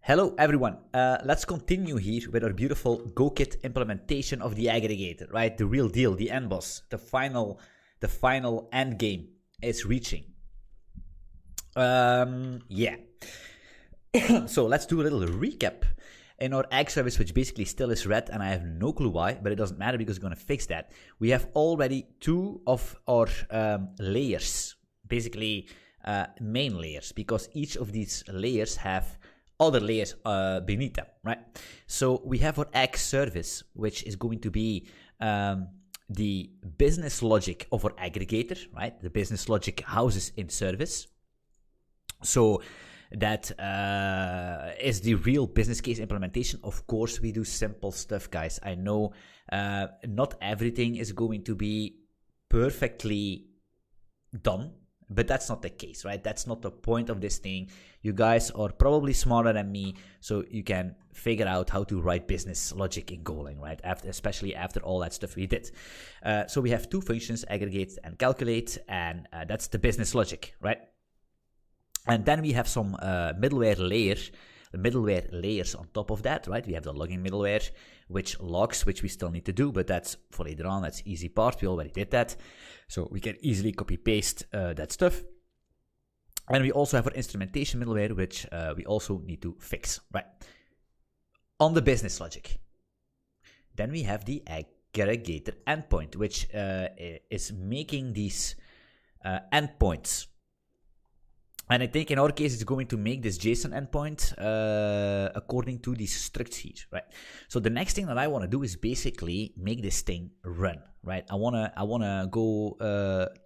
Hello everyone, let's continue here with our beautiful GoKit implementation of the aggregator, right? The real deal, the end boss, the final end game is reaching. Yeah. So let's do a little recap in our egg service, which basically still is red, and I have no clue why, but it doesn't matter because we're going to fix that. We have already two of our layers, basically main layers, because each of these layers have other layers beneath them, right? So we have our egg service, which is going to be the business logic of our aggregator, right? The business logic houses in service. So that is the real business case implementation. Of course, we do simple stuff, guys. I know not everything is going to be perfectly done, but that's not the case, right? That's not the point of this thing. You guys are probably smarter than me, so you can figure out how to write business logic in Golang, right? Especially after all that stuff we did. So we have two functions, aggregate and calculate, and that's the business logic, right? And then we have some middleware layers on top of that, right? We have the logging middleware, which logs, which we still need to do, but that's for later on. That's easy part. We already did that. So we can easily copy paste that stuff. And we also have our instrumentation middleware, which we also need to fix, right? On the business logic. Then we have the aggregator endpoint, which is making these endpoints. And I think in our case, it's going to make this JSON endpoint according to these structs here, right? So the next thing that I want to do is basically make this thing run, right? I wanna go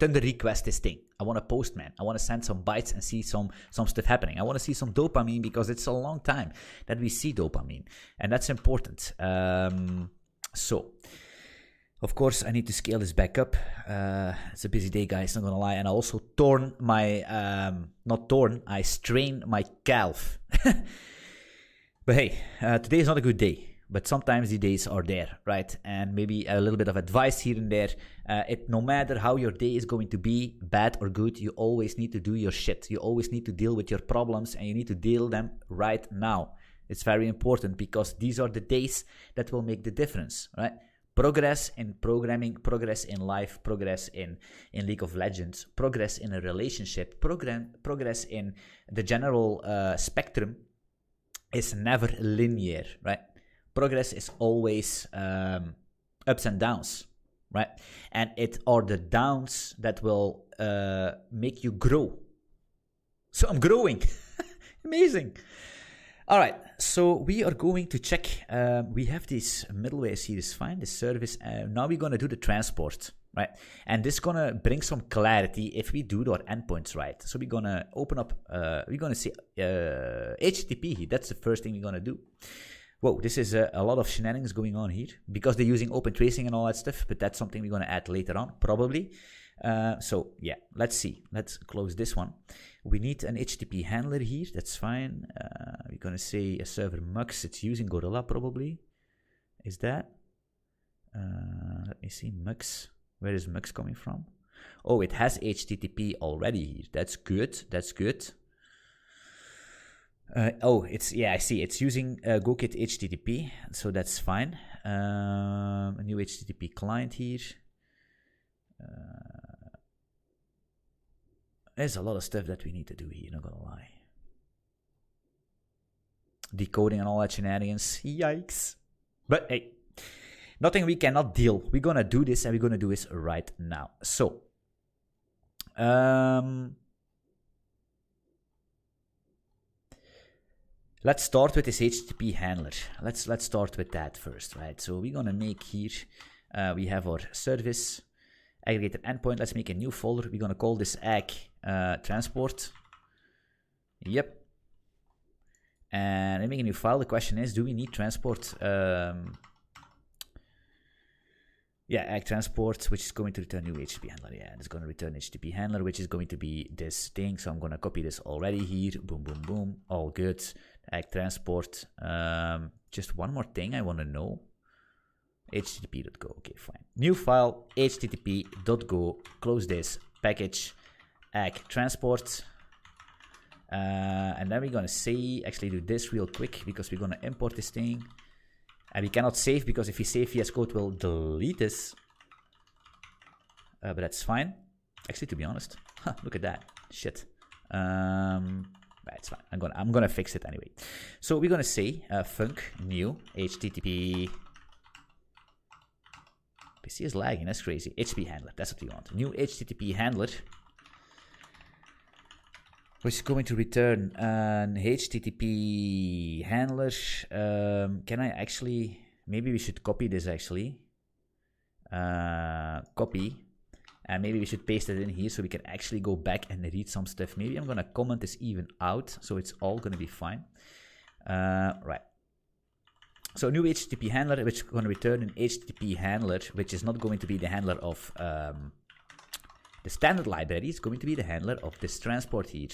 Thunder request this thing. I want to Postman. I want to send some bytes and see some stuff happening. I want to see some dopamine because it's a long time that we see dopamine, and that's important. So. Of course, I need to scale this back up. It's a busy day, guys, not gonna lie. And I also I strained my calf. But hey, today is not a good day. But sometimes the days are there, right? And maybe a little bit of advice here and there. No matter how your day is going to be, bad or good, you always need to do your shit. You always need to deal with your problems, and you need to deal them right now. It's very important because these are the days that will make the difference, right? Progress in programming, progress in life, progress in League of Legends, progress in a relationship, progress in the general spectrum is never linear, right? Progress is always ups and downs, right? And it are the downs that will make you grow. So I'm growing. Amazing. All right, so we are going to check. We have this middleware here is fine, this service. Now we're going to do the transport, right? And this is going to bring some clarity if we do our endpoints right. So we're going to open up, we're going to see HTTP here. That's the first thing we're going to do. Whoa, this is a lot of shenanigans going on here because they're using open tracing and all that stuff, but that's something we're going to add later on, probably. So yeah, let's see. Let's close this one. We need an HTTP handler here. That's fine. We're going to say a server mux. It's using Gorilla probably. Is that? Let me see. Mux. Where is mux coming from? Oh, it has HTTP already here. That's good. That's good. Yeah, I see. It's using GoKit HTTP. So that's fine. A new HTTP client here. There's a lot of stuff that we need to do here, not gonna lie. Decoding and all that shenanigans. Yikes. But hey, nothing we cannot deal. We're gonna do this and we're gonna do this right now. So, let's start with this HTTP handler. Let's start with that first, right? So we're gonna make here, we have our service aggregator endpoint. Let's make a new folder. We're going to call this ag transport. Yep. And I make a new file. The question is, do we need transport? Yeah, ag transport, which is going to return new HTTP handler. Yeah, it's going to return HTTP handler, which is going to be this thing. So I'm going to copy this already here. Boom, boom, boom. All good. Ag transport. Just one more thing I want to know. http.go. Okay, fine. New file, http.go. Close this. Package ag transport. And then we're going to say, actually do this real quick because we're going to import this thing. And we cannot save because if we save, VS Code will delete this. But that's fine. Actually, to be honest, look at that shit. It's fine. I'm gonna fix it anyway. So we're gonna say func new HTTP. PC is lagging. That's crazy. HTTP handler. That's what we want. New HTTP handler, which is going to return an HTTP handler. Can I actually? Maybe we should copy this actually. Copy. And maybe we should paste it in here so we can actually go back and read some stuff. Maybe I'm going to comment this even out so it's all going to be fine. Right. So new HTTP handler, which is going to return an HTTP handler, which is not going to be the handler of the standard library. It's going to be the handler of this transport here.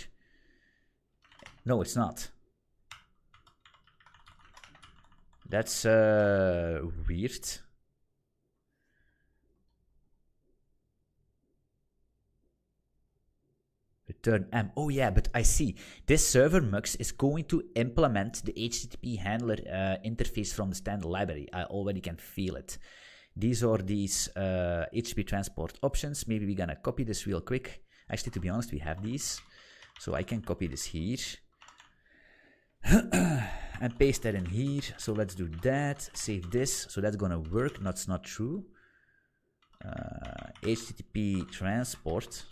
No, it's not. That's weird. Return M. Oh yeah, but I see. This server mux is going to implement the HTTP handler interface from the standard library. I already can feel it. These are these HTTP transport options. Maybe we're gonna copy this real quick. Actually, to be honest, we have these. So I can copy this here. And paste that in here. So let's do that. Save this. So that's gonna work. That's not true. HTTP transport.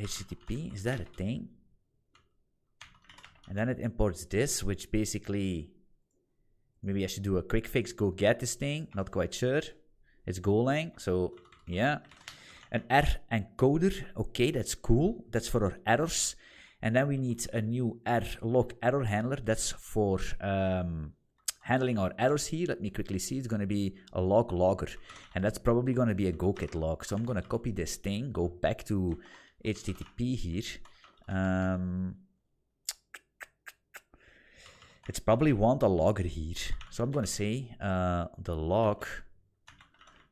HTTP, is that a thing? And then it imports this, which basically, maybe I should do a quick fix, go get this thing, not quite sure. It's Golang, so yeah. An R encoder, okay, that's cool, that's for our errors. And then we need a new log error handler, that's for handling our errors here. Let me quickly see, it's gonna be a log logger. And that's probably gonna be a GoKit log. So I'm gonna copy this thing, go back to HTTP here. It's probably want a logger here. So I'm going to say the log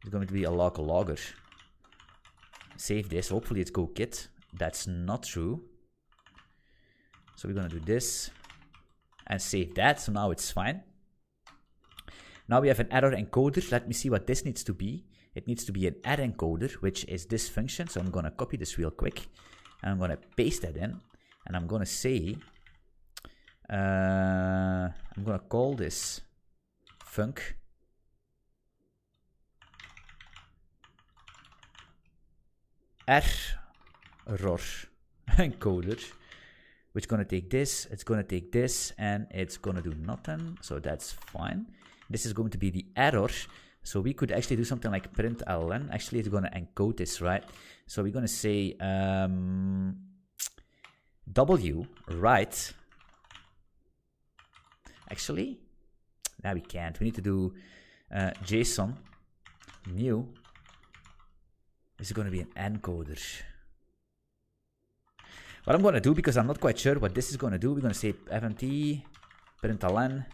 is going to be a log logger. Save this. Hopefully it's GoKit. That's not true. So we're going to do this and save that. So now it's fine. Now we have an error encoder. Let me see what this needs to be. It needs to be an error encoder, which is this function. So I'm going to copy this real quick. And I'm going to paste that in. And I'm going to say, I'm going to call this func error encoder, which is going to take this, it's going to take this, and it's going to do nothing. So that's fine. This is going to be the error. So we could actually do something like println. Actually, it's going to encode this, right? So we're going to say w write. Actually, now we can't. We need to do JSON new. This is going to be an encoder. What I'm going to do, because I'm not quite sure what this is going to do, we're going to say fmt println.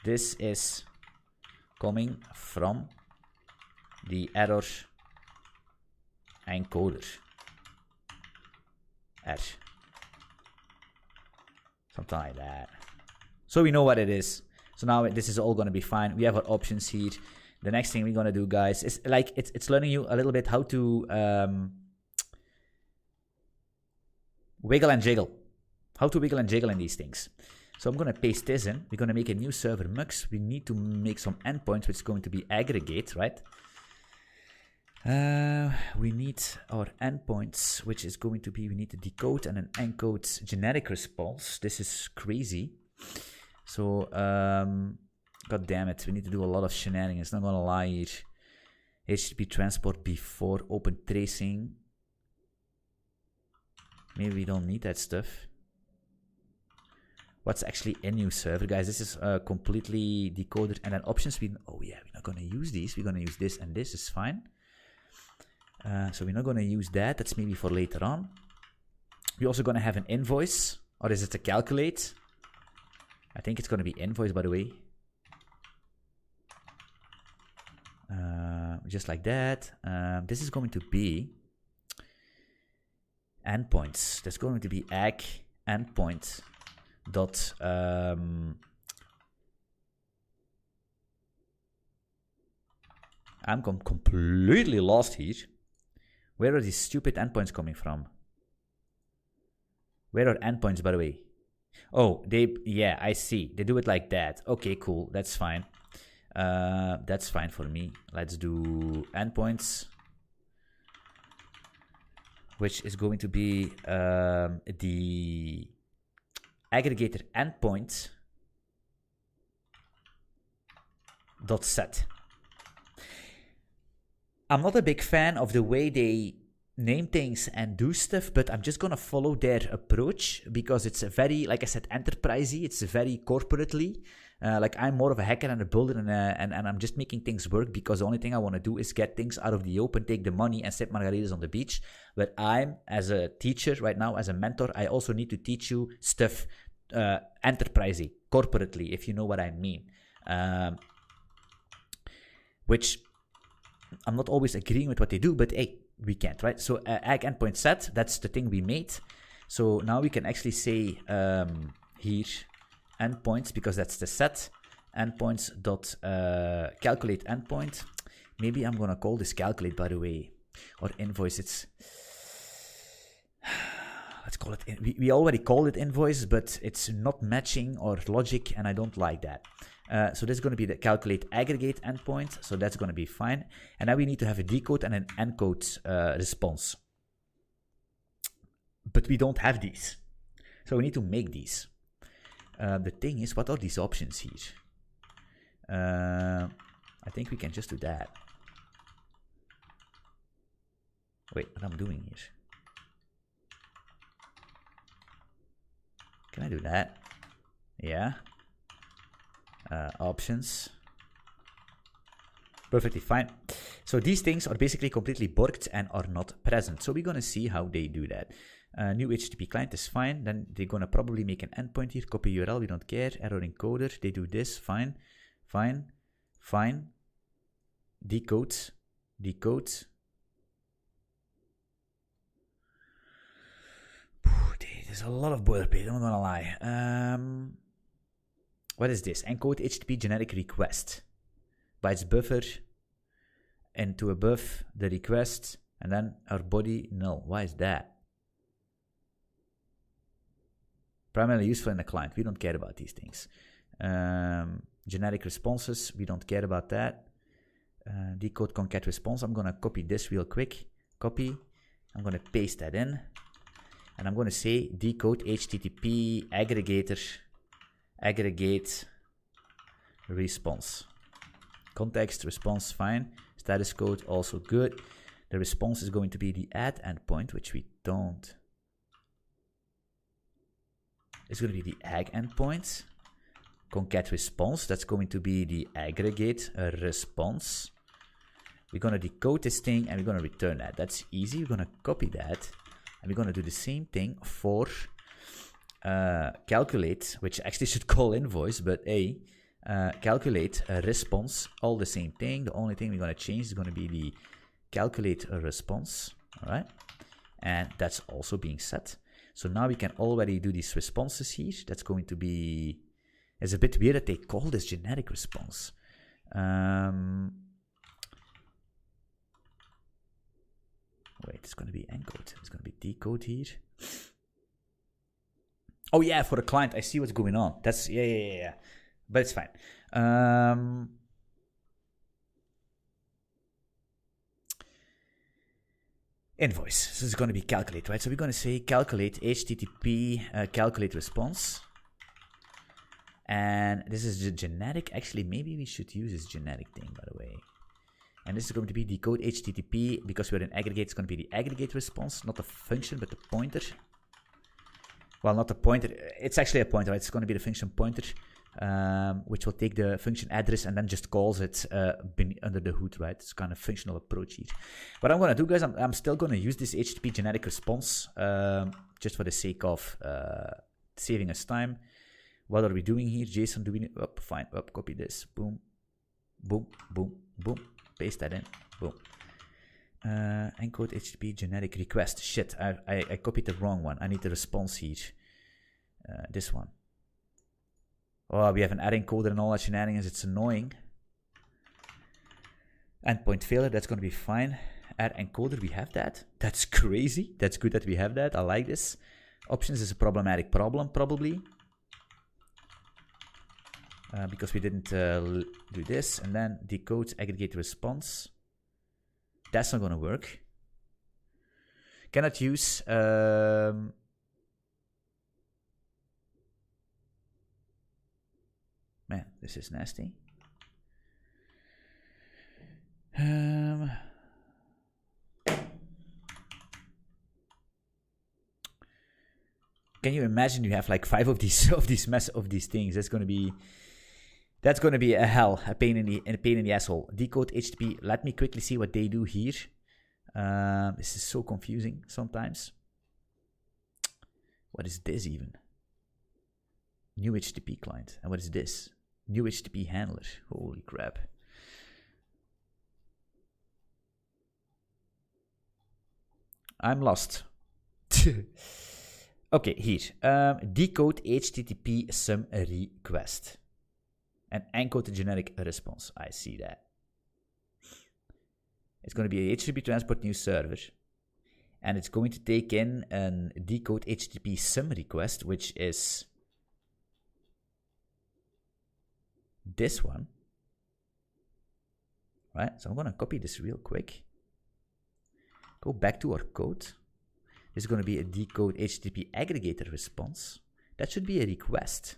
This is coming from the error encoder. Something like that. So we know what it is. So now this is all going to be fine. We have our options here. The next thing we're going to do, guys, is like it's learning you a little bit how to wiggle and jiggle. How to wiggle and jiggle in these things. So I'm going to paste this in. We're going to make a new server mux. We need to make some endpoints, which is going to be aggregate, right? We need our endpoints, which is going to be, we need to decode and then encode generic response. This is crazy. So, god damn it, we need to do a lot of shenanigans. Not gonna lie here. HTTP transport before open tracing. Maybe we don't need that stuff. What's actually a new server, guys? This is completely decoded. And then options, oh yeah, we're not gonna use these. We're gonna use this and this is fine. So we're not gonna use that. That's maybe for later on. We're also gonna have an invoice, or is it a calculate? I think it's gonna be invoice, by the way. just like that. This is going to be endpoints. That's going to be ag endpoint dot I'm completely lost here. Where are these stupid endpoints coming from? Where are endpoints, by the way? Oh, yeah, I see. They do it like that. Okay, cool. That's fine. That's fine for me. Let's do endpoints, which is going to be the aggregator endpoint dot set. I'm not a big fan of the way they name things and do stuff, but I'm just gonna follow their approach because it's a very, like I said, enterprisey. It's very corporately. Like I'm more of a hacker and a builder, and I'm just making things work because the only thing I want to do is get things out of the open, take the money, and sip margaritas on the beach. But I'm, as a teacher right now, as a mentor, I also need to teach you stuff enterprisey, corporately, if you know what I mean. Which I'm not always agreeing with what they do, but hey, we can't, right? So ag endpoint set, that's the thing we made. So now we can actually say here endpoints, because that's the set, endpoints dot calculate endpoint. Maybe I'm gonna call this calculate, by the way, or invoice. It's let's call it. We already called it invoice, but it's not matching our logic, and I don't like that. So this is going to be the calculate aggregate endpoint. So that's going to be fine. And now we need to have a decode and an encode response. But we don't have these. So we need to make these. The thing is, what are these options here? I think we can just do that. Wait, what I'm doing here? Can I do that? Yeah. Options. Perfectly fine. So these things are basically completely borked and are not present. So we're going to see how they do that. New HTTP client is fine. Then they're going to probably make an endpoint here. Copy URL, we don't care. Error encoder, they do this. Fine. Fine. Fine. Decode. Decode. There's a lot of boilerplate, I'm not going to lie. What is this? Encode HTTP generic request. Bytes buffer into above the request, and then our body null. Why is that? Primarily useful in the client. We don't care about these things. Generic responses. We don't care about that. Decode concat response. I'm going to copy this real quick. Copy. I'm going to paste that in. And I'm going to say decode HTTP aggregator aggregate response. Context response, fine. Status code, also good. The response is going to be the add endpoint, which we don't. It's going to be the ag endpoint. Concat response, that's going to be the aggregate response. We're going to decode this thing and we're going to return that. That's easy. We're going to copy that. And we're going to do the same thing for calculate, which actually should call invoice, but calculate a response, all the same thing. The only thing we're going to change is going to be the calculate a response, all right? And that's also being set. So now we can already do these responses here. That's going to be, it's a bit weird that they call this generic response. Wait, it's going to be encode. It's going to be decode here. Oh yeah, for the client, I see what's going on. That's, yeah. But it's fine. Invoice. So it's going to be calculate, right? So we're going to say calculate HTTP calculate response. And this is the generic. Actually, maybe we should use this generic thing, by the way. And this is going to be decode HTTP, because we're in aggregate, it's going to be the aggregate response, not the function, but the pointer. Well, not the pointer, it's actually a pointer, right? It's going to be the function pointer, which will take the function address and then just calls it under the hood, right? It's kind of functional approach here. What I'm going to do, guys, I'm still going to use this HTTP generic response, just for the sake of saving us time. What are we doing here? JSON, do we need, fine, copy this, boom, boom, boom, boom. Paste that in. Boom. Encode HTTP generic request. Shit, I copied the wrong one. I need the response here. This one. Oh, we have an add encoder and all that shenanigans. It's annoying. Endpoint failure, that's going to be fine. Add encoder, we have that. That's crazy. That's good that we have that. I like this. Options is a problematic problem, probably. Because we didn't do this. And then decode aggregate response. That's not going to work. Cannot use... man, this is nasty. Can you imagine you have like 5 of these things? That's going to be a hell, a pain in the asshole. Decode HTTP. Let me quickly see what they do here. This is so confusing sometimes. What is this even? New HTTP client. And what is this? New HTTP handler. Holy crap. I'm lost. Okay, here. Decode HTTP some request. And encode the generic response. I see that. It's going to be a HTTP transport new server. And it's going to take in a decode HTTP some request, which is this one. Right? So I'm going to copy this real quick. Go back to our code. This is going to be a decode HTTP aggregator response. That should be a request.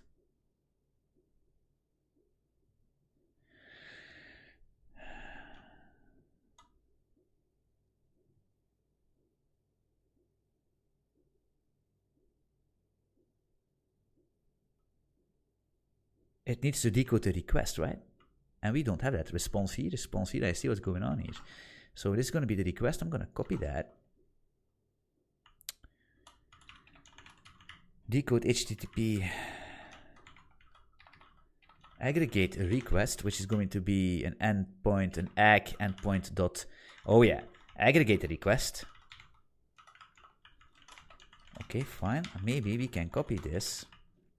It needs to decode the request, right? And we don't have that. Response here, I see what's going on here. So this is going to be the request. I'm going to copy that. Decode HTTP aggregate request, which is going to be an endpoint, an ag endpoint dot. Oh yeah, aggregate request. Okay, fine. Maybe we can copy this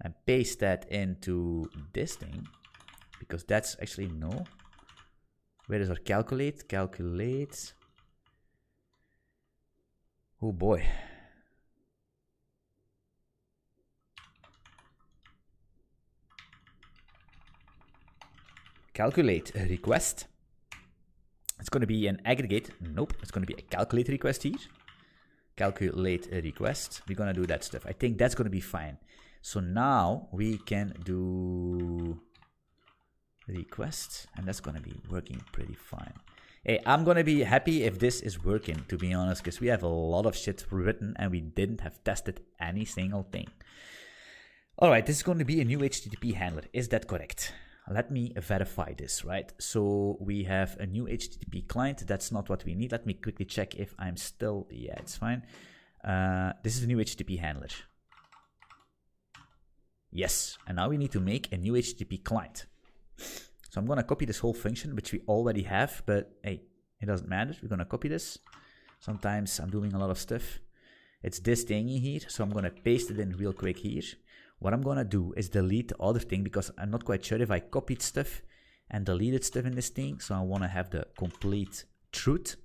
and paste that into this thing, because that's actually no. Where is our calculate? Calculate. Oh boy. Calculate a request. It's going to be an aggregate. Nope, it's going to be a calculate request here. Calculate a request. We're going to do that stuff. I think that's going to be fine. So now we can do request, and that's going to be working pretty fine. Hey, I'm going to be happy if this is working, to be honest, because we have a lot of shit written and we didn't have tested any single thing. All right, this is going to be a new HTTP handler. Is that correct? Let me verify this, right? So we have a new HTTP client. That's not what we need. Let me quickly check if I'm still... Yeah, it's fine. This is a new HTTP handler. Yes, and now we need to make a new HTTP client. So I'm going to copy this whole function, which we already have, but hey, it doesn't matter. We're going to copy this. Sometimes I'm doing a lot of stuff. It's this thingy here, so I'm going to paste it in real quick here. What I'm going to do is delete the other thing, because I'm not quite sure if I copied stuff and deleted stuff in this thing, so I want to have the complete truth.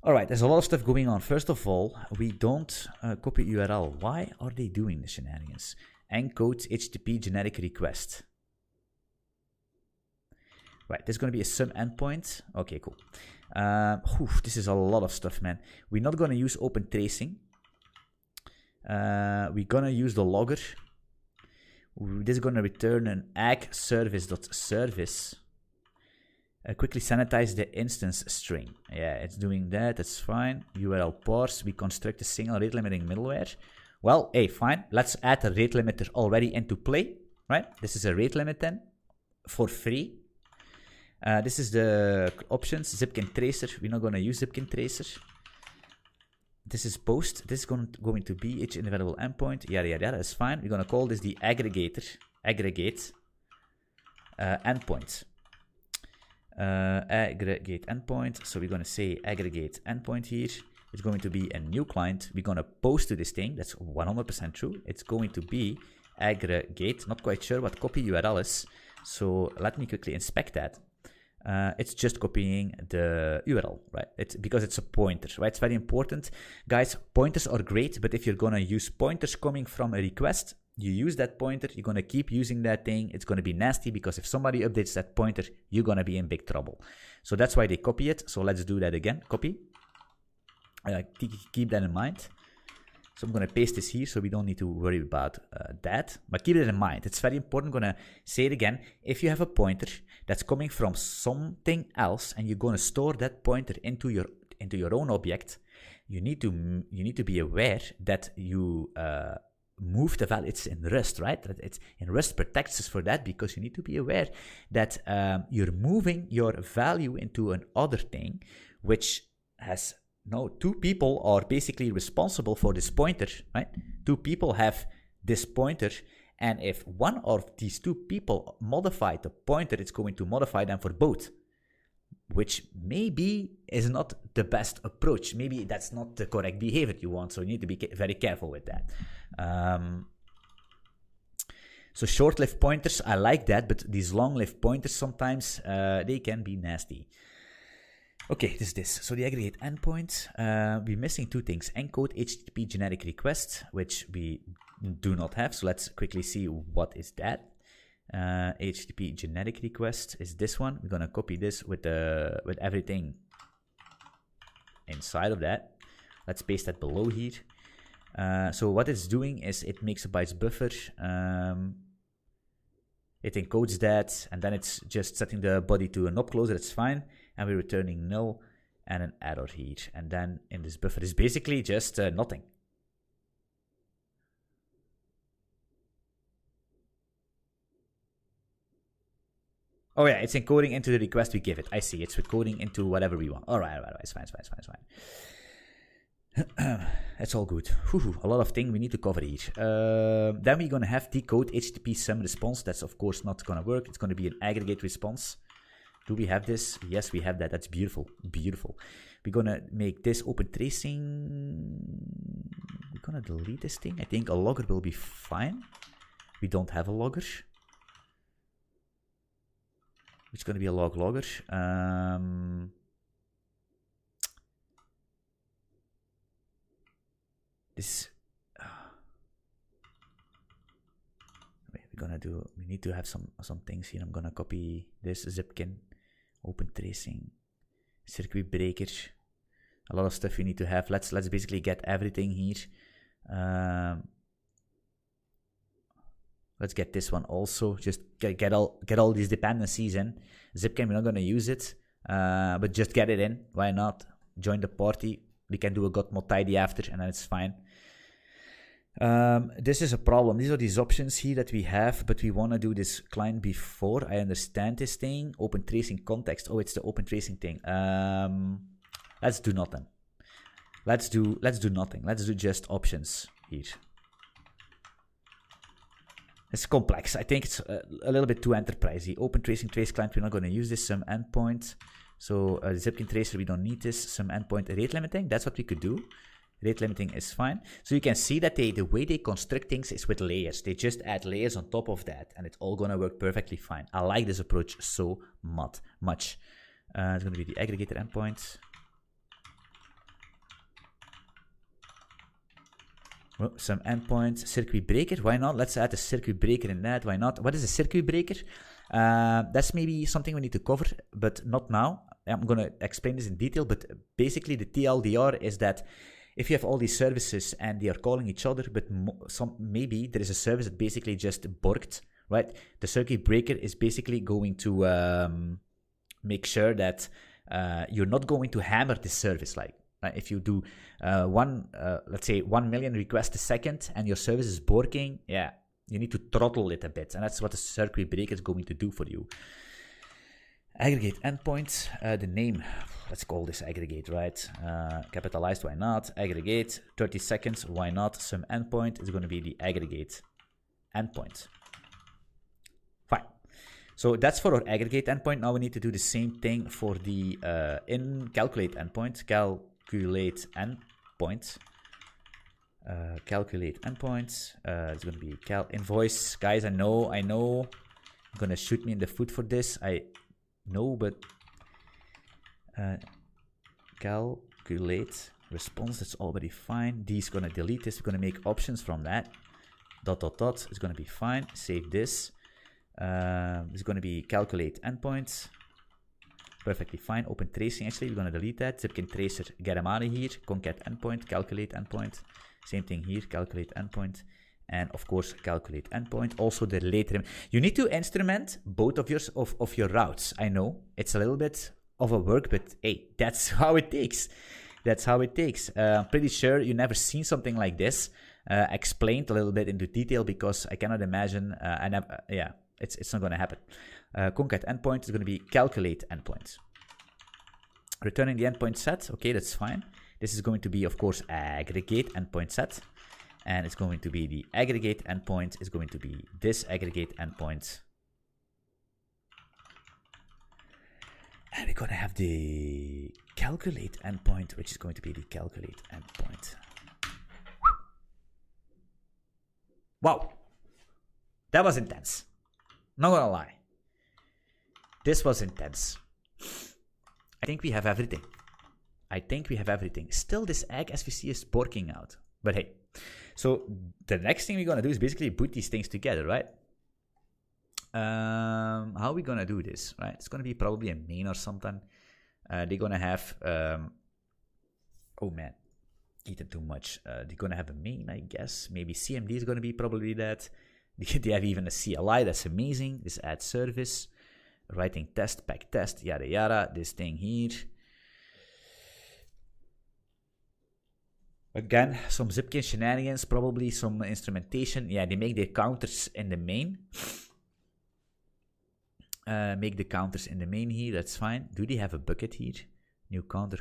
All right, there's a lot of stuff going on. First of all, we don't copy URL. Why are they doing the shenanigans? Encode HTTP generic request. Right, there's going to be a some endpoint. Okay, cool. This is a lot of stuff, man. We're not going to use open tracing. We're going to use the logger. This is going to return an ag service.service. Quickly sanitize the instance string. Yeah, it's doing that. That's fine. URL parse. We construct a single rate limiting middleware. Well, hey, fine. Let's add a rate limiter already into play, right? This is a rate limit then for free. This is the options. Zipkin tracer. We're not going to use Zipkin tracer. This is post. This is going to be each individual endpoint. Yada, yada, yada. That's fine. We're going to call this the aggregate endpoint. aggregate endpoint. So we're going to say aggregate endpoint here. It's going to be a new client. We're going to post to this thing. That's 100% true. It's going to be aggregate. Not quite sure what copy URL is. So let me quickly inspect that. It's just copying the URL, right? It's because it's a pointer, right? It's very important. Guys, pointers are great, but if you're going to use pointers coming from a request, you use that pointer, you're going to keep using that thing. It's going to be nasty because if somebody updates that pointer, you're going to be in big trouble. So that's why they copy it. So let's do that again. Copy. Keep that in mind. So I'm going to paste this here so we don't need to worry about that. But keep it in mind. It's very important. I'm going to say it again. If you have a pointer that's coming from something else and you're going to store that pointer into your own object, you need to be aware that you move the value. It's in Rust, right? It's in Rust protects us for that because you need to be aware that you're moving your value into another thing, which has no, two people are basically responsible for this pointer, right? Two people have this pointer, and if one of these two people modify the pointer, it's going to modify them for both, which maybe is not the best approach. Maybe that's not the correct behavior you want, so you need to be very careful with that. So short-lived pointers, I like that, but these long-lived pointers sometimes, they can be nasty. Okay, this is this. So the aggregate endpoint, we're missing two things. Encode HTTP generic request, which we do not have. So let's quickly see what is that. HTTP generic request is this one. We're gonna copy this with everything inside of that. Let's paste that below here. So what it's doing is it makes a bytes buffer. It encodes that, and then it's just setting the body to an up closer. It's fine. And we're returning null and an error here. And then in this buffer is basically just nothing. Oh yeah, it's encoding into the request we give it. I see, it's encoding into whatever we want. All right, it's fine. It's all good. Whew, a lot of things we need to cover here. Then we're going to have decode HTTP sum response. That's of course not going to work. It's going to be an aggregate response. Do we have this? Yes, we have that. That's beautiful. Beautiful. We're going to make this open tracing. We're going to delete this thing. I think a logger will be fine. We don't have a logger. It's going to be a logger. This. We need to have some things here. I'm going to copy this zipkin. Open tracing, circuit breaker, a lot of stuff you need to have. Let's basically get everything here. Let's get this one also. Just get all these dependencies in. Zipkin, we're not gonna use it, but just get it in. Why not? Join the party. We can do a got mod tidy after, and then it's fine. This is a problem. These are these options here that we have, but we want to do this client before. I understand this thing. Open tracing context. Oh, it's the open tracing thing. Let's do nothing. Let's do nothing. Let's do just options here. It's complex. I think it's a little bit too enterprisey. Open tracing trace client. We're not going to use this. Some endpoint. So Zipkin tracer. We don't need this. Some endpoint rate limiting. That's what we could do. Rate limiting is fine. So you can see that the way they construct things is with layers. They just add layers on top of that, and it's all going to work perfectly fine. I like this approach so much. It's going to be the aggregator endpoint. Well, some endpoints, circuit breaker. Why not? Let's add a circuit breaker in that. Why not? What is a circuit breaker? That's maybe something we need to cover, but not now. I'm going to explain this in detail, but basically the TLDR is that if you have all these services and they are calling each other, but maybe there is a service that basically just borked, right? The circuit breaker is basically going to make sure that you're not going to hammer this service. Like if you do let's say 1 million requests a second and your service is borking, yeah, you need to throttle it a bit. And that's what the circuit breaker is going to do for you. Aggregate endpoint, the name, let's call this aggregate, right? Capitalized, why not? Aggregate, 30 seconds, why not? Some endpoint is going to be the aggregate endpoint. Fine. So that's for our aggregate endpoint. Now we need to do the same thing for the in calculate endpoint. Calculate endpoint. Calculate endpoints. It's going to be cal invoice. Guys, I know you're going to shoot me in the foot for this. I know, but calculate response, that's already fine. D is going to delete this. We're going to make options from that. Dot, dot, dot is going to be fine. Save this. It's going to be calculate endpoints. Perfectly fine. Open tracing, actually, we're going to delete that. Zipkin tracer, get them out of here. Concat endpoint, calculate endpoint. Same thing here, calculate endpoint. And of course, calculate endpoint. Also the later. You need to instrument both of your routes. I know it's a little bit of a work, but hey, that's how it takes. That's how it takes. I'm pretty sure you never seen something like this explained a little bit into detail, because I cannot imagine. It's not going to happen. Concat endpoint is going to be calculate endpoint. Returning the endpoint set. Okay, that's fine. This is going to be, of course, aggregate endpoint set. And it's going to be the aggregate endpoint is going to be this aggregate endpoint. And we're going to have the calculate endpoint, which is going to be the calculate endpoint. Wow. That was intense. Not gonna lie. This was intense. I think we have everything. Still, this egg, as we see, is porking out. But hey. So the next thing we're going to do is basically put these things together, right? How are we going to do this, right? It's going to be probably a main or something. They're going to have... oh, man. Eaten too much. They're going to have a main, I guess. Maybe CMD is going to be probably that. They have even a CLI. That's amazing. This add service. Writing test, pack test, yada, yada. This thing here. Again, some Zipkin shenanigans, probably some instrumentation. Yeah, they make their counters in the main. Make the counters in the main here, that's fine. Do they have a bucket here? New counter.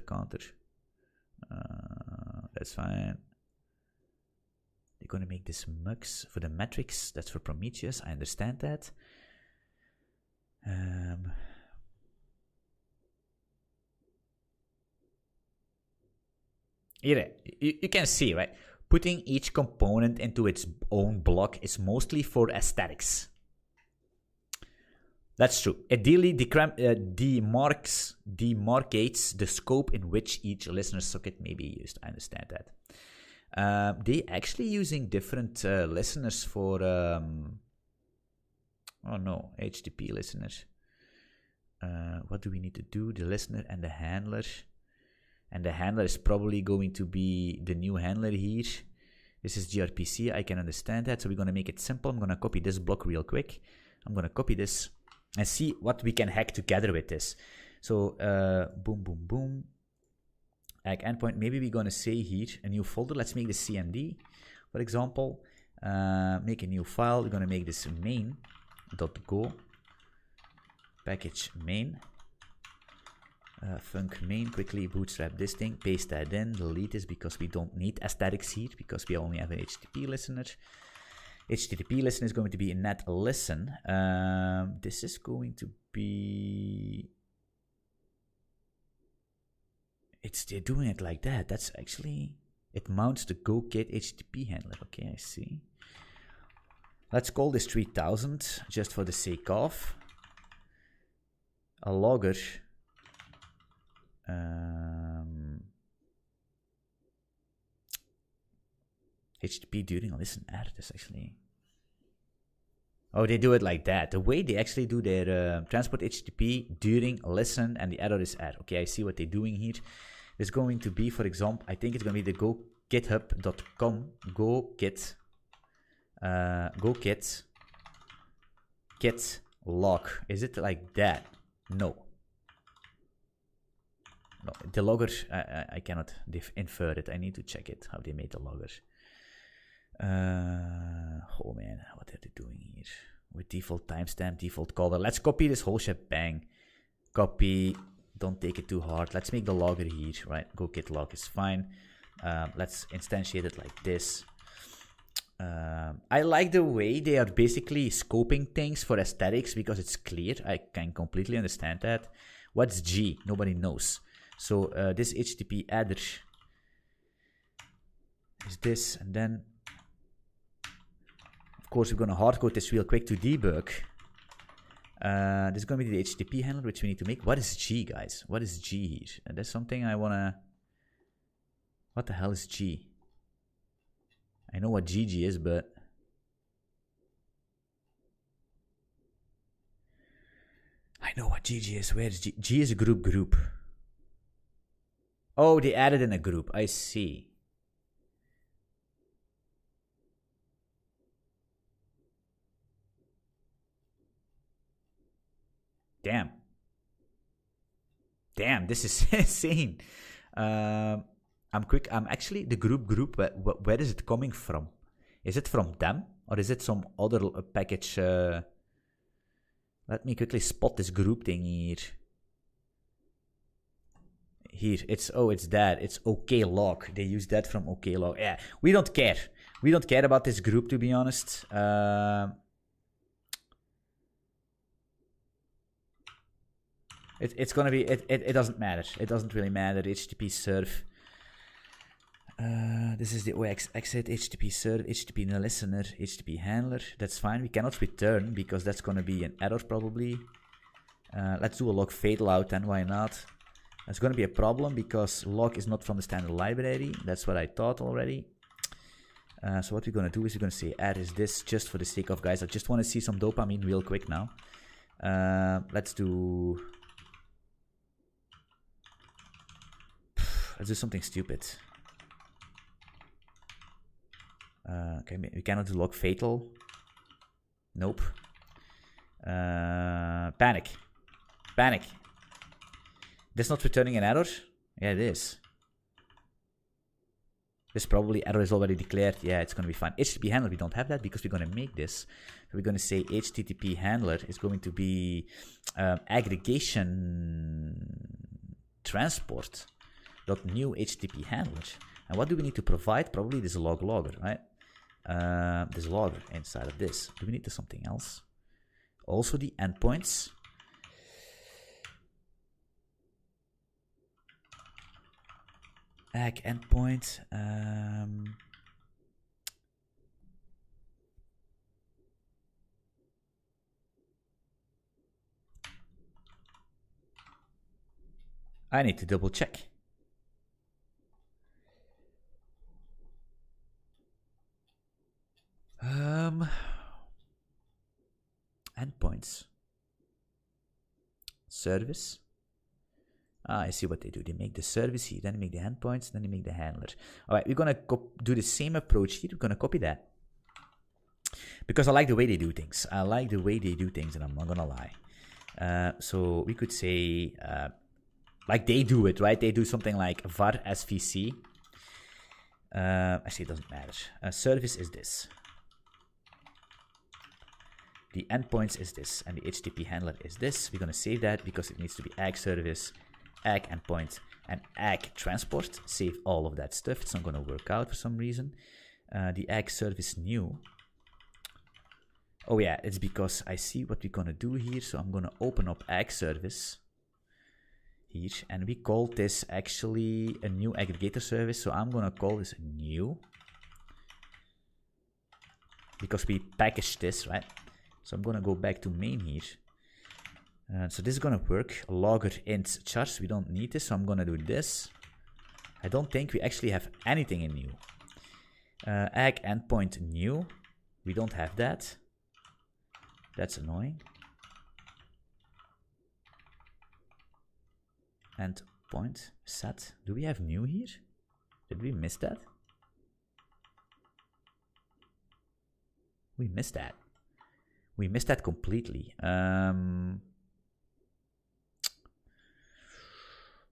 That's fine. They're going to make this mux for the metrics. That's for Prometheus, I understand that. Here, you can see, right? Putting each component into its own block is mostly for aesthetics. That's true. It demarcates the scope in which each listener socket may be used. I understand that. They actually using different listeners for... oh no, HTTP listeners. What do we need to do? The listener and the handler. And the handler is probably going to be the new handler here. This is gRPC, I can understand that. So we're going to make it simple. I'm going to copy this block real quick. I'm going to copy this and see what we can hack together with this. So, boom, boom, boom. Hack endpoint. Maybe we're going to say here a new folder. Let's make this CMD, for example. Make a new file. We're going to make this main.go. Package main. Func main, quickly bootstrap this thing, paste that in, delete this because we don't need aesthetics here because we only have an HTTP listener. HTTP listener is going to be a net listen. This is going to be... They're doing it like that. That's actually... It mounts the GoKit HTTP handler. Okay, I see. Let's call this 3000 just for the sake of a logger. HTTP during a listen error. This actually... Oh, they do it like that. The way they actually do their transport HTTP during a listen and the error is error. Okay, I see what they're doing here. It's going to be, for example, I think it's going to be the gogithub.com gokit git log. Is it like that? No. No, the logger, I cannot infer it. I need to check it, how they made the logger. Oh man, what are they doing here? With default timestamp, default caller. Let's copy this whole shebang. Copy, don't take it too hard. Let's make the logger here, right? Go git log is fine. Let's instantiate it like this. I like the way they are basically scoping things for aesthetics because it's clear. I can completely understand that. What's G? Nobody knows. So this HTTP header is this, and then of course we're gonna hardcode this real quick to debug. This is gonna be the HTTP handler which we need to make. What is G, guys? What is G here? And that's something I wanna. What the hell is G? I know what GG is, but I know what GG is. Where is G? G is a group. Oh, they added in a group. I see. Damn. Damn, this is insane. I'm actually the group. Where is it coming from? Is it from them or is it some other package? Let me quickly spot this group thing here. Here, it's that. It's OKLog. They use that from OKLog. Yeah, we don't care. We don't care about this group, to be honest. It's gonna be. It doesn't matter. It doesn't really matter. HTTP serve. This is the OX exit, HTTP serve, HTTP listener, HTTP handler. That's fine. We cannot return because that's gonna be an error probably. Let's do a log fatal out then. Why not? That's gonna be a problem because log is not from the standard library. That's what I thought already. So what we're gonna do is we're gonna say add is this just for the sake of, guys. I just want to see some dopamine real quick now. Let's do something stupid. Okay, we cannot do log fatal. Nope. Panic. This not returning an error? Yeah, it is. This probably error is already declared. Yeah, it's gonna be fine. HTTP handler, we don't have that because we're gonna make this. So we're gonna say HTTP handler is going to be aggregation transport dot new HTTP handler. And what do we need to provide? Probably this logger, right? This logger inside of this. Do we need something else? Also the endpoints. Ag endpoint. I need to double check. Endpoints. Service. I see what they do. They make the service here, then they make the endpoints, then they make the handler. All right, we're gonna do the same approach here. We're gonna copy that because I like the way they do things. I like the way they do things, and I'm not gonna lie. So we could say, like they do it, right? They do something like var svc. Actually, it doesn't matter. Service is this. The endpoints is this, and the HTTP handler is this. We're gonna save that because it needs to be ag service, ag endpoint, and ag transport. Save all of that stuff. It's not gonna work out for some reason. The ag service new. Oh yeah, it's because I see what we're gonna do here. So I'm gonna open up ag service here, and we call this actually a new aggregator service. So I'm gonna call this new because we packaged this, right? So I'm gonna go back to main here. So this is gonna work. Logger int chars. We don't need this, so I'm gonna do this. I don't think we actually have anything in new. Ag endpoint new. We don't have that. That's annoying. Endpoint set. Do we have new here? Did we miss that? We missed that. We missed that completely.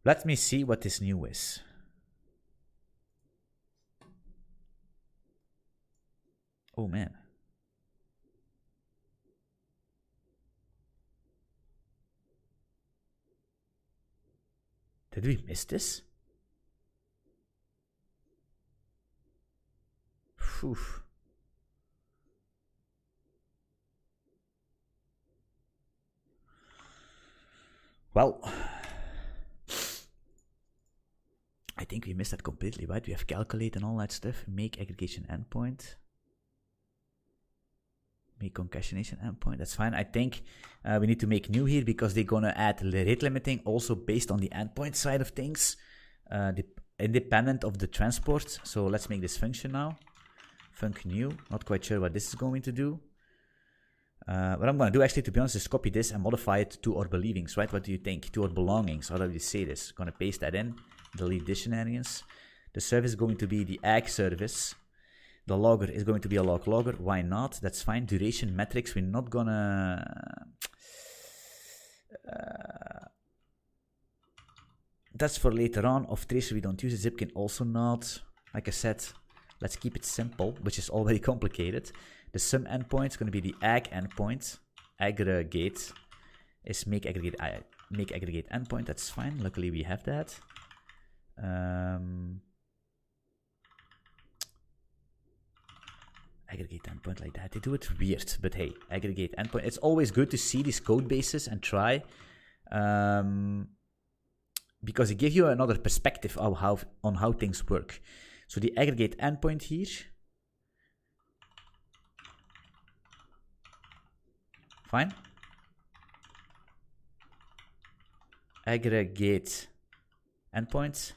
Let me see what this new is. Oh man. Did we miss this? Phew. Well, I think we missed that completely, right? We have calculate and all that stuff. Make aggregation endpoint. Make concatenation endpoint. That's fine. I think we need to make new here because they're going to add rate limiting also based on the endpoint side of things, independent of the transport. So let's make this function now. Func new. Not quite sure what this is going to do. What I'm going to do actually, to be honest, is copy this and modify it to our believings, right? What do you think? To our belongings. How do you say this? Going to paste that in. Delete this shenanigans. The service is going to be the ag service. The logger is going to be a logger. Why not? That's fine. Duration metrics. We're not gonna. That's for later on. Of tracer we don't use. Zipkin also not. Like I said, let's keep it simple, which is already complicated. The sum endpoint is going to be the ag endpoint. Aggregate is make aggregate endpoint. That's fine. Luckily we have that. Aggregate endpoint like that. They do it weird, but hey, aggregate endpoint. It's always good to see these code bases and try, because it gives you another perspective of how things work. So the aggregate endpoint here. Fine. Aggregate endpoints.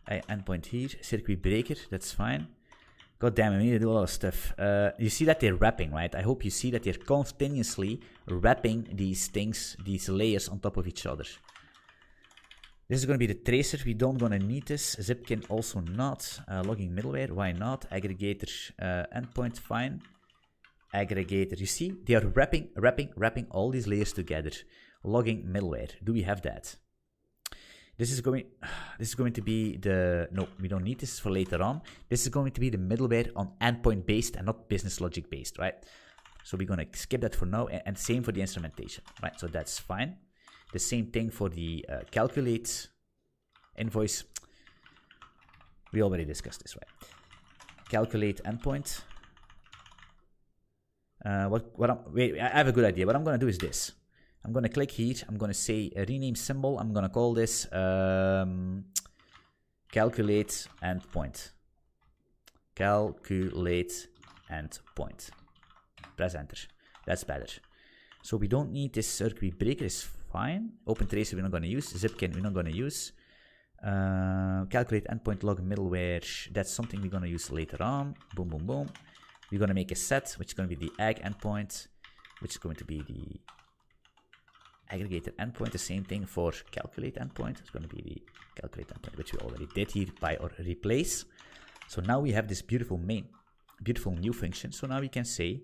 Endpoint here, circuit breaker, that's fine. God damn it, we need to do a lot of stuff. You see that they're wrapping, right? I hope you see that they're continuously wrapping these things, these layers on top of each other. This is going to be the tracer. We don't going to need this. Zipkin also not. Logging middleware, why not? Aggregator endpoint, fine. Aggregator, you see, they are wrapping all these layers together. Logging middleware, do we have that? This is going to be the, no, we don't need this for later on. This is going to be the middleware on endpoint based and not business logic based, right? So we're going to skip that for now, and same for the instrumentation, right? So that's fine. The same thing for the calculate invoice. We already discussed this, right? Calculate endpoint. Wait, I have a good idea. What I'm going to do is this. I'm going to click here. I'm going to say a rename symbol. I'm going to call this calculate endpoint. Calculate endpoint. Press enter. That's better. So we don't need this circuit breaker. Is fine. Open tracer we're not going to use. Zipkin we're not going to use. Calculate endpoint log middleware. That's something we're going to use later on. Boom, boom, boom. We're going to make a set, which is going to be the ag endpoint, which is going to be the aggregator endpoint. The same thing for calculate endpoint. It's going to be the calculate endpoint, which we already did here by our replace. So now we have this beautiful new function. So now we can say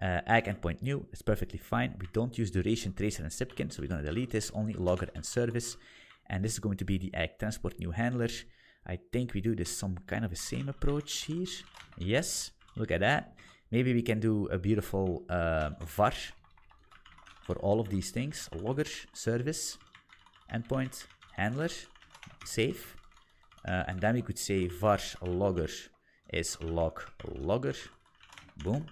ag endpoint new. It's perfectly fine. We don't use duration, tracer, and Zipkin, so we're going to delete this. Only logger and service. And this is going to be the ag transport new handler. I think we do this some kind of a same approach here. Yes. Look at that. Maybe we can do a beautiful var for all of these things. Logger, service, endpoint, handler, save. And then we could say var logger is logger. Boom.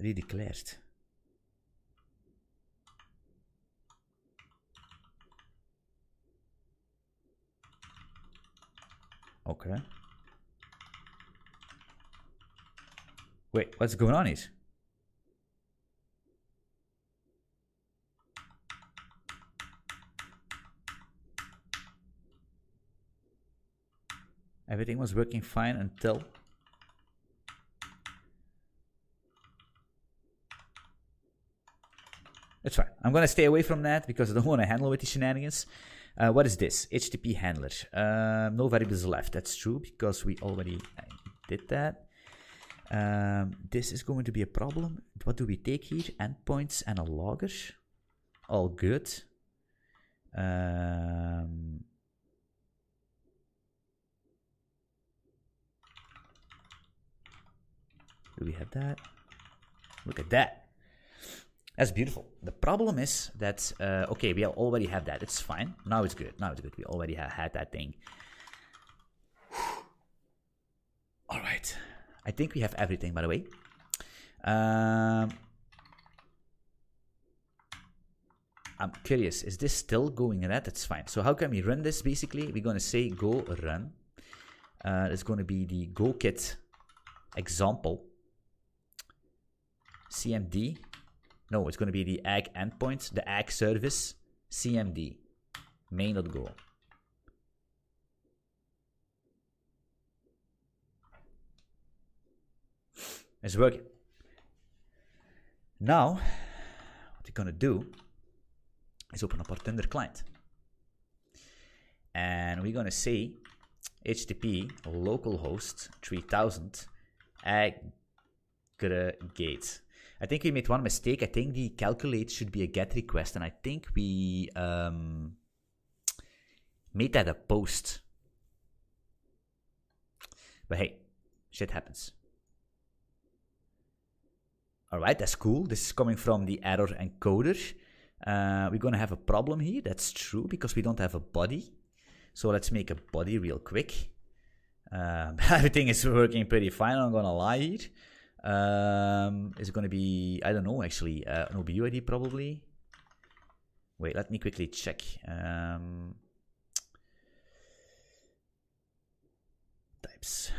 Redeclared. Okay. Wait, what's going on here? Everything was working fine until... That's fine. I'm going to stay away from that because I don't want to handle with the shenanigans. What is this? HTTP handler. No variables left. That's true because we already did that. This is going to be a problem. What do we take here? Endpoints and a logger. All good. Do we have that? Look at that. That's beautiful. The problem is that, okay, we already have that. It's fine. Now it's good. Now it's good. We already had that thing. I think we have everything, by the way. I'm curious, is this still going red? That's fine. So how can we run this? Basically, we're going to say go run. It's going to be the go kit example cmd. No, it's going to be the ag endpoint, the ag service cmd main.go. It's working. Now, what we're going to do is open up our Thunder client. And we're going to say HTTP localhost 3000 aggregate. I think we made one mistake. I think the calculate should be a GET request. And I think we made that a post. But hey, shit happens. Alright, that's cool. This is coming from the error encoder. We're going to have a problem here. That's true, because we don't have a body. So let's make a body real quick. Everything is working pretty fine, I'm going to lie here. Is it going to be, I don't know, actually, an OBU ID probably. Wait, let me quickly check. Types.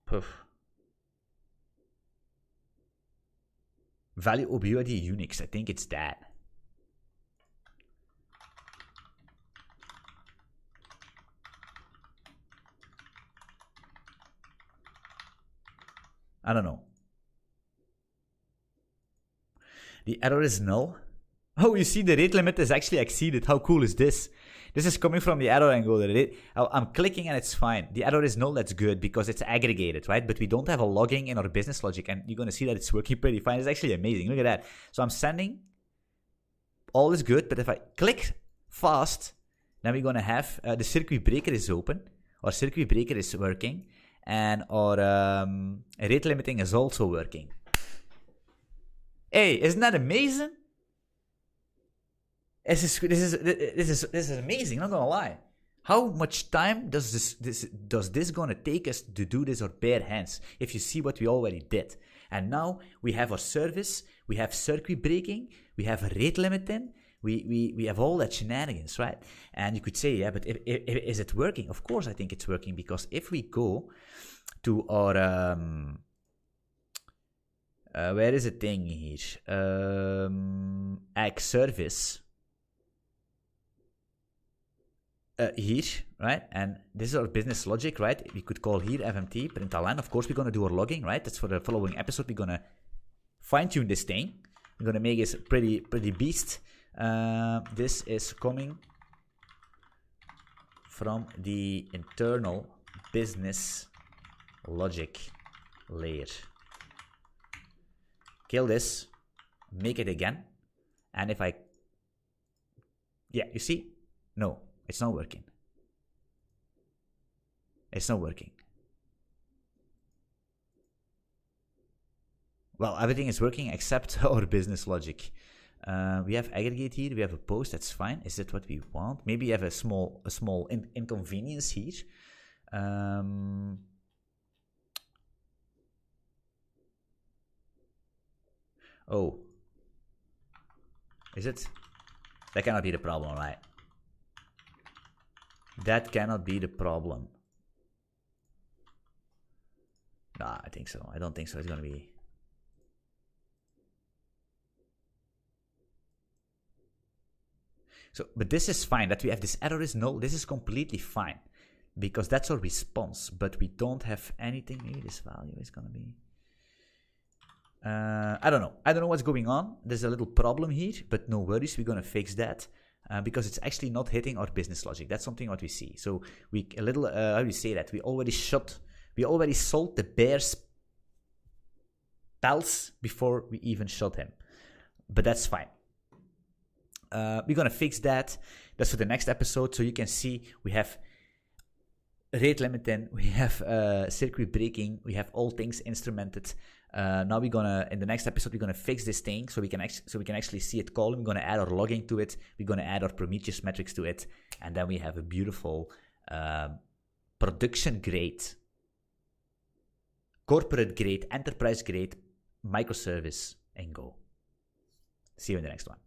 Poof. Value OBU ID Unix. I think it's that. I don't know. The error is null. Oh, you see the rate limit is actually exceeded. How cool is this? This is coming from the error encoder. I'm clicking and it's fine. The error is null, that's good because it's aggregated, right? But we don't have a logging in our business logic, and you're going to see that it's working pretty fine. It's actually amazing. Look at that. So I'm sending. All is good, but if I click fast, then we're going to have the circuit breaker is open. Our circuit breaker is working, and our rate limiting is also working. Hey, isn't that amazing? This is amazing. I'm not gonna lie. How much time does this gonna take us to do this or bare hands? If you see what we already did, and now we have our service, we have circuit breaking, we have rate limiting, we have all that shenanigans, right? And you could say, yeah, but is it working? Of course, I think it's working, because if we go to our where is the thing here? Ag service. Here, right? And this is our business logic, right? We could call here fmt println. Of course, we're going to do our logging, right? That's for the following episode. We're going to fine-tune this thing. We're going to make it pretty beast. This is coming from the internal business logic layer. Kill this. Make it again. And if I... Yeah, you see? No. It's not working. It's not working. Well, everything is working except our business logic. We have aggregate here. We have a post. That's fine. Is that what we want? Maybe you have a small inconvenience here. Oh. Is it? That cannot be the problem, right? That cannot be the problem. Nah, I think so. I don't think so. It's going to be... So, but this is fine. That we have this error is null. This is completely fine. Because that's our response. But we don't have anything. Maybe this value is going to be... I don't know. I don't know what's going on. There's a little problem here. But no worries. We're going to fix that. Because it's actually not hitting our business logic. That's something what we see. So we a little how do you say that? We already sold the bear's pals before we even shot him. But that's fine. We're gonna fix that. That's for the next episode. So you can see we have rate limiting, we have circuit breaking, we have all things instrumented. Now in the next episode, we're gonna fix this thing so we can actually see it calling. We're gonna add our logging to it. We're gonna add our Prometheus metrics to it, and then we have a beautiful production grade, corporate grade, enterprise grade microservice in Go. See you in the next one.